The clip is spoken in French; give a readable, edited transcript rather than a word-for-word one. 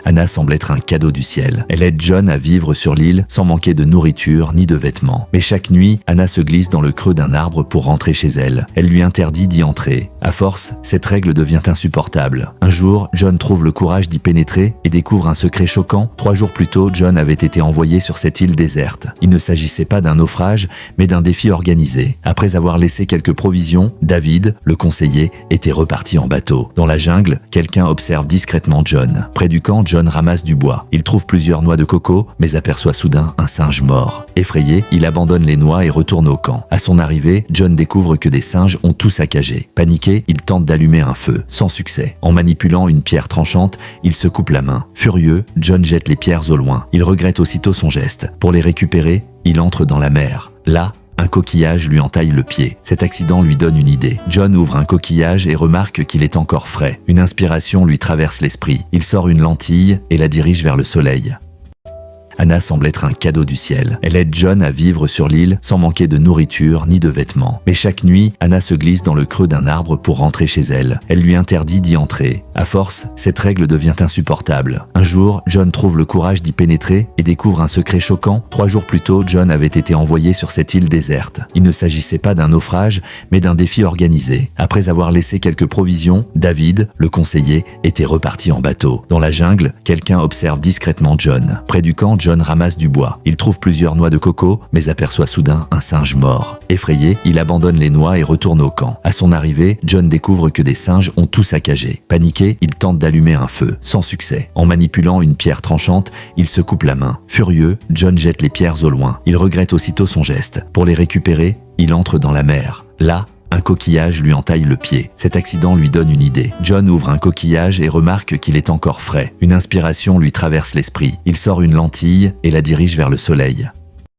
Anna semble être un cadeau du ciel. Elle aide John à vivre sur l'île sans manquer de nourriture ni de vêtements. Mais chaque nuit, Anna se glisse dans le creux d'un arbre pour rentrer chez elle. Elle lui interdit d'y entrer. À force, cette règle devient insupportable. Un jour, John trouve le courage d'y pénétrer et découvre un secret choquant. 3 jours plus tôt, John avait été envoyé sur cette île déserte. Il ne s'agissait pas d'un naufrage, mais d'un défi organisé. Après avoir laissé quelques provisions, David, le conseiller, était reparti en bateau. Dans la jungle, quelqu'un observe discrètement John. Près du camp, John ramasse du bois. Il trouve plusieurs noix de coco, mais aperçoit soudain un singe mort. Effrayé, il abandonne les noix et retourne au camp. À son arrivée, John découvre que des singes ont tout saccagé. Paniqué, il tente d'allumer un feu, sans succès. En manipulant une pierre tranchante, il se coupe la main. Furieux, John jette les pierres au loin. Il regrette aussitôt son geste. Pour les récupérer, il entre dans la mer. Là, un coquillage lui entaille le pied. Cet accident lui donne une idée. John ouvre un coquillage et remarque qu'il est encore frais. Une inspiration lui traverse l'esprit. Il sort une lentille et la dirige vers le soleil. Anna semble être un cadeau du ciel. Elle aide John à vivre sur l'île sans manquer de nourriture ni de vêtements. Mais chaque nuit, Anna se glisse dans le creux d'un arbre pour rentrer chez elle. Elle lui interdit d'y entrer. À force, cette règle devient insupportable. Un jour, John trouve le courage d'y pénétrer et découvre un secret choquant. 3 jours plus tôt, John avait été envoyé sur cette île déserte. Il ne s'agissait pas d'un naufrage, mais d'un défi organisé. Après avoir laissé quelques provisions, David, le conseiller, était reparti en bateau. Dans la jungle, quelqu'un observe discrètement John. Près du camp, John ramasse du bois. Il trouve plusieurs noix de coco, mais aperçoit soudain un singe mort. Effrayé, il abandonne les noix et retourne au camp. À son arrivée, John découvre que des singes ont tout saccagé. Paniqué, il tente d'allumer un feu, sans succès. En manipulant une pierre tranchante, il se coupe la main. Furieux, John jette les pierres au loin. Il regrette aussitôt son geste. Pour les récupérer, il entre dans la mer. Là, un coquillage lui entaille le pied. Cet accident lui donne une idée. John ouvre un coquillage et remarque qu'il est encore frais. Une inspiration lui traverse l'esprit. Il sort une lentille et la dirige vers le soleil.